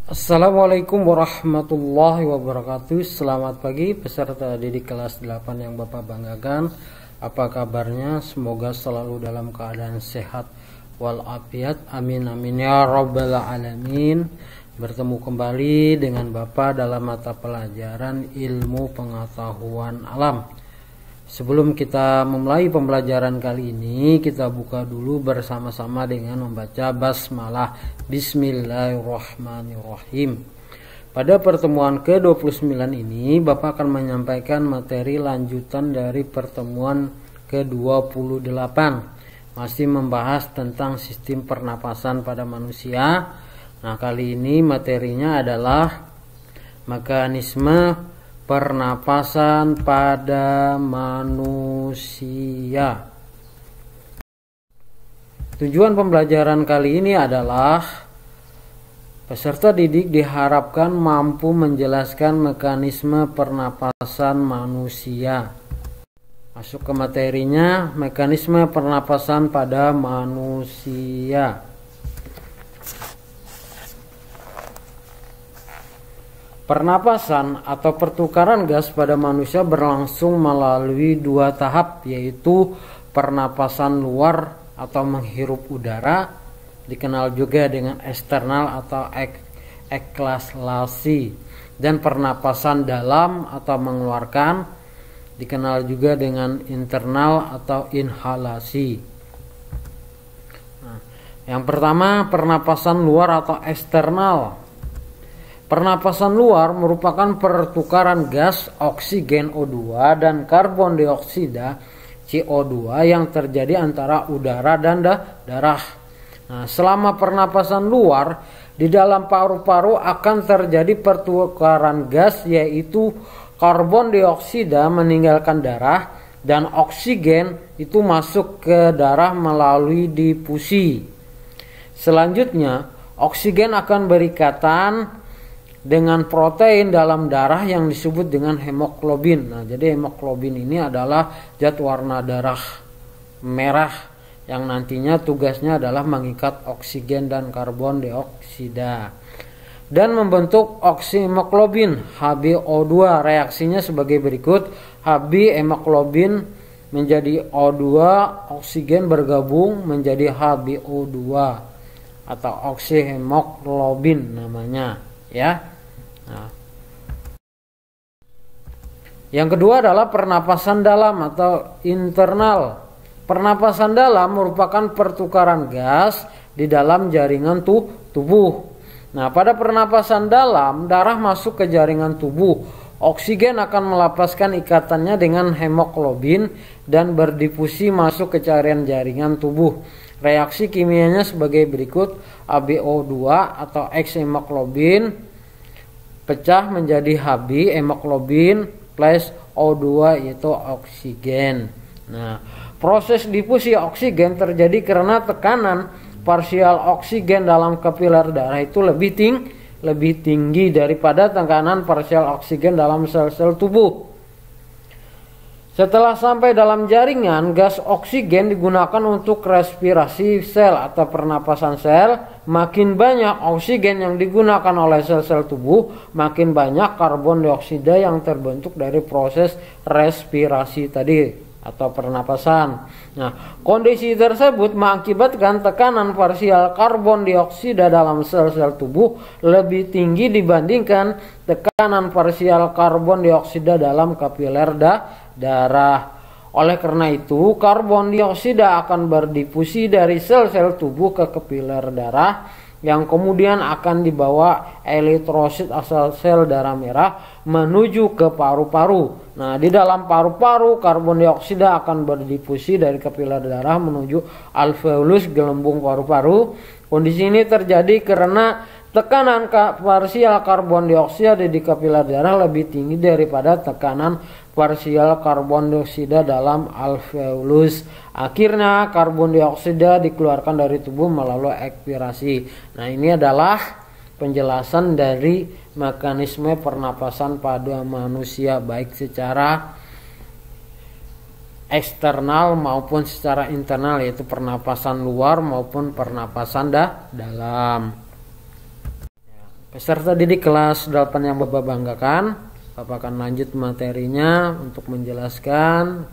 Assalamualaikum warahmatullahi wabarakatuh. Selamat pagi peserta didik kelas 8 yang Bapak banggakan. Apa kabarnya? Semoga selalu dalam keadaan sehat walafiat. Amin amin ya rabbal alamin. Bertemu kembali dengan Bapak dalam mata pelajaran ilmu pengetahuan alam. Sebelum kita memulai pembelajaran kali ini, kita buka dulu bersama-sama dengan membaca basmalah. Bismillahirrahmanirrahim. Pada pertemuan ke-29 ini, Bapak akan menyampaikan materi lanjutan dari pertemuan ke-28. Masih membahas tentang sistem pernapasan pada manusia. Nah, kali ini materinya adalah mekanisme pernapasan pada manusia. Tujuan pembelajaran kali ini adalah peserta didik diharapkan mampu menjelaskan mekanisme pernapasan manusia. Masuk ke materinya, mekanisme pernapasan pada manusia. Pernapasan atau pertukaran gas pada manusia berlangsung melalui dua tahap, yaitu pernapasan luar atau menghirup udara, dikenal juga dengan eksternal atau ekhalasi, dan pernapasan dalam atau mengeluarkan, dikenal juga dengan internal atau inhalasi. Nah, yang pertama, pernapasan luar atau eksternal. Pernapasan luar merupakan pertukaran gas oksigen O2 dan karbon dioksida CO2 yang terjadi antara udara dan darah. Nah, selama pernapasan luar, di dalam paru-paru akan terjadi pertukaran gas, yaitu karbon dioksida meninggalkan darah dan oksigen itu masuk ke darah melalui difusi. Selanjutnya, oksigen akan berikatan dengan protein dalam darah yang disebut dengan hemoglobin. Nah, jadi hemoglobin ini adalah zat warna darah merah yang nantinya tugasnya adalah mengikat oksigen dan karbon dioksida dan membentuk oksihemoglobin HbO2. Reaksinya sebagai berikut: Hb hemoglobin menjadi O2, oksigen bergabung menjadi HbO2 atau oksihemoglobin namanya, ya. Nah, yang kedua adalah pernapasan dalam atau internal. Pernapasan dalam merupakan pertukaran gas di dalam jaringan tubuh. Nah, pada pernapasan dalam, darah masuk ke jaringan tubuh. Oksigen akan melepaskan ikatannya dengan hemoglobin dan berdifusi masuk ke cairan jaringan tubuh. Reaksi kimianya sebagai berikut: HbO2 atau X-hemoglobin pecah menjadi Hb hemoglobin plus O2 yaitu oksigen. Nah, proses difusi oksigen terjadi karena tekanan parsial oksigen dalam kapiler darah itu lebih tinggi daripada tekanan parsial oksigen dalam sel-sel tubuh. Setelah sampai dalam jaringan, gas oksigen digunakan untuk respirasi sel atau pernapasan sel. Makin banyak oksigen yang digunakan oleh sel-sel tubuh, makin banyak karbon dioksida yang terbentuk dari proses respirasi tadi atau pernapasan. Nah, kondisi tersebut mengakibatkan tekanan parsial karbon dioksida dalam sel-sel tubuh lebih tinggi dibandingkan tekanan parsial karbon dioksida dalam kapiler darah. Oleh karena itu, karbon dioksida akan berdifusi dari sel-sel tubuh ke kapiler darah yang kemudian akan dibawa elektrosit asal sel darah merah menuju ke paru-paru. Nah, di dalam paru-paru, karbon dioksida akan berdifusi dari kapiler darah menuju alveolus gelembung paru-paru. Kondisi ini terjadi karena tekanan parsial karbon dioksida di kapiler darah lebih tinggi daripada tekanan parsial karbon dioksida dalam alveolus. Akhirnya karbon dioksida dikeluarkan dari tubuh melalui ekspirasi. Nah, ini adalah penjelasan dari mekanisme pernapasan pada manusia, baik secara eksternal maupun secara internal, yaitu pernapasan luar maupun pernapasan dalam. Peserta didik kelas 8 yang Bapak banggakan, Bapak akan lanjut materinya untuk menjelaskan.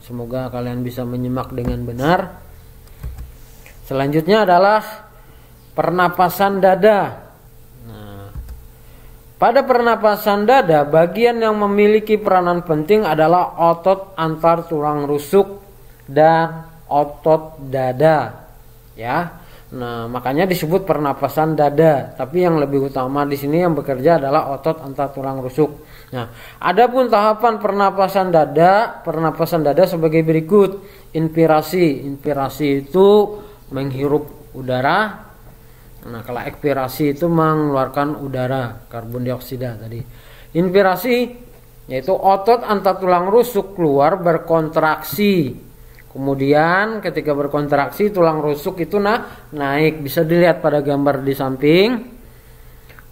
Semoga kalian bisa menyimak dengan benar. Selanjutnya adalah pernapasan dada. Nah, pada pernapasan dada, bagian yang memiliki peranan penting adalah otot antar tulang rusuk dan otot dada. Ya. Nah, makanya disebut pernapasan dada. Tapi yang lebih utama di sini yang bekerja adalah otot antar tulang rusuk. Nah, adapun tahapan pernapasan dada sebagai berikut. Inspirasi. Inspirasi itu menghirup udara. Nah, kalau ekspirasi itu mengeluarkan udara, karbon dioksida tadi. Inspirasi yaitu otot antar tulang rusuk keluar berkontraksi. Kemudian ketika berkontraksi tulang rusuk itu naik, bisa dilihat pada gambar di samping.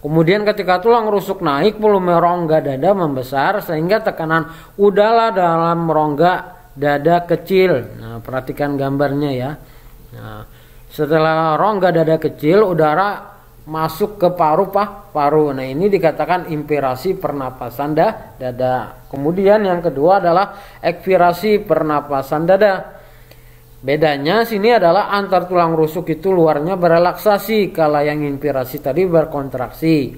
Kemudian ketika tulang rusuk naik, volume rongga dada membesar sehingga tekanan udara dalam rongga dada kecil. Nah, perhatikan gambarnya ya. Nah, setelah rongga dada kecil, udara masuk ke paru-paru. Nah, ini dikatakan inspirasi pernapasan dada. Kemudian yang kedua adalah ekspirasi pernapasan dada. Bedanya sini adalah antar tulang rusuk itu luarnya berelaksasi, kala yang inspirasi tadi berkontraksi.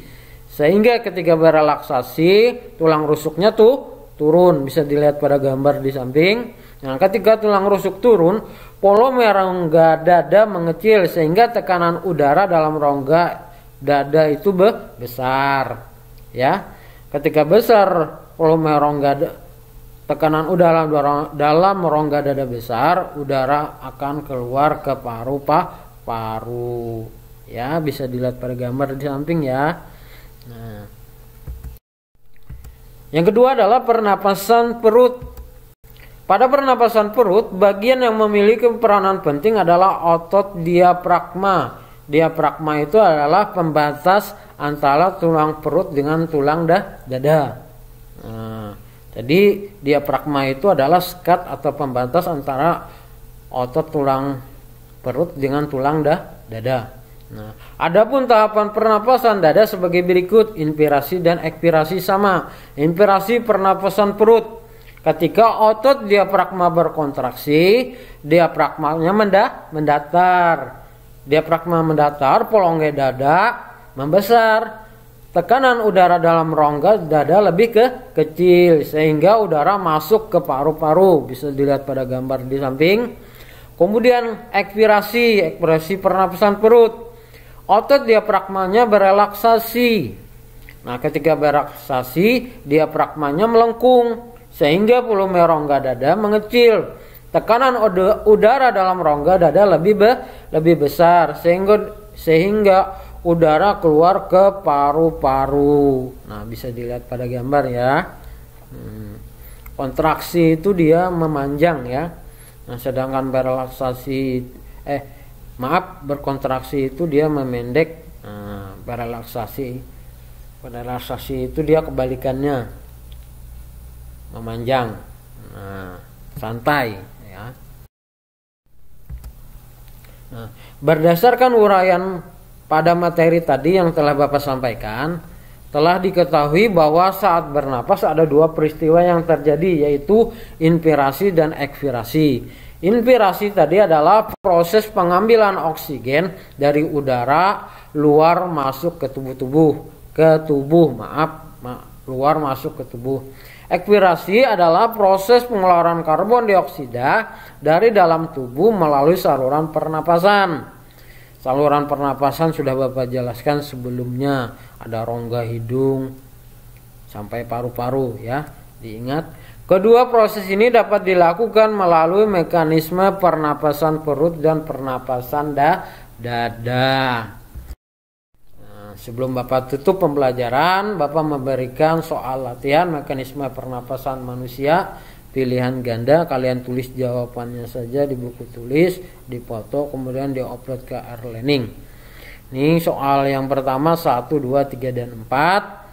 Sehingga ketika berelaksasi, tulang rusuknya turun, bisa dilihat pada gambar di samping. Nah, ketika tulang rusuk turun, volume rongga dada mengecil sehingga tekanan udara dalam rongga dada itu besar. Ya. Ketika besar volume rongga tekanan udara dalam rongga dada besar, udara akan keluar ke paru-paru. Ya, bisa dilihat pada gambar di samping ya. Nah. Yang kedua adalah pernapasan perut. Pada pernapasan perut, bagian yang memiliki peranan penting adalah otot diafragma. Diafragma itu adalah pembatas antara tulang perut dengan tulang dada. Nah, jadi diafragma itu adalah sekat atau pembatas antara otot tulang perut dengan tulang dada. Nah, adapun tahapan pernapasan dada sebagai berikut, inspirasi dan ekspirasi sama. Inspirasi pernapasan perut. Ketika otot diafragma berkontraksi, diafragmanya mendatar. Diafragma mendatar, polongga dada membesar. Tekanan udara dalam rongga dada lebih kecil sehingga udara masuk ke paru-paru, bisa dilihat pada gambar di samping. Kemudian ekspirasi pernapasan perut. Otot diafragmanya berelaksasi. Nah, ketika berelaksasi, diafragmanya melengkung sehingga volume rongga dada mengecil. Tekanan udara dalam rongga dada lebih besar sehingga udara keluar ke paru-paru. Nah, bisa dilihat pada gambar ya. Kontraksi itu dia memanjang ya. Nah, sedangkan berkontraksi itu dia memendek. Nah, berelaksasi itu dia kebalikannya, memanjang. Nah, santai ya. Nah, berdasarkan uraian pada materi tadi yang telah Bapak sampaikan, telah diketahui bahwa saat bernapas ada dua peristiwa yang terjadi, yaitu inspirasi dan ekspirasi. Inspirasi tadi adalah proses pengambilan oksigen dari udara luar masuk ke tubuh. Luar masuk ke tubuh. Ekspirasi adalah proses pengeluaran karbon dioksida dari dalam tubuh melalui saluran pernapasan. Saluran pernapasan sudah Bapak jelaskan sebelumnya, ada rongga hidung sampai paru-paru ya, diingat. Kedua proses ini dapat dilakukan melalui mekanisme pernapasan perut dan pernapasan dada. Nah, sebelum Bapak tutup pembelajaran, Bapak memberikan soal latihan mekanisme pernapasan manusia pilihan ganda. Kalian tulis jawabannya saja di buku tulis, dipoto, kemudian diupload ke e-learning. Ini soal yang pertama 1, 2, 3, dan 4.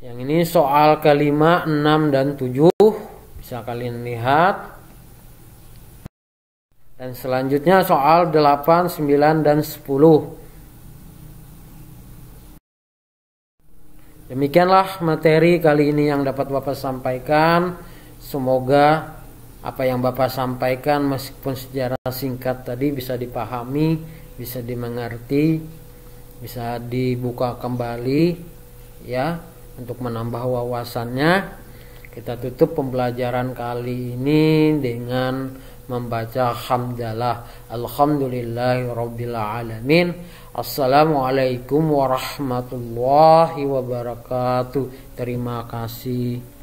Yang ini soal kelima, 6, dan 7. Bisa kalian lihat. Dan selanjutnya soal 8, 9, dan 10. Demikianlah materi kali ini yang dapat Bapak sampaikan. Semoga apa yang Bapak sampaikan meskipun secara singkat tadi bisa dipahami, bisa dimengerti, bisa dibuka kembali ya untuk menambah wawasannya. Kita tutup pembelajaran kali ini dengan membaca hamdalah. Alhamdulillahirabbil alamin. Assalamualaikum warahmatullahi wabarakatuh. Terima kasih.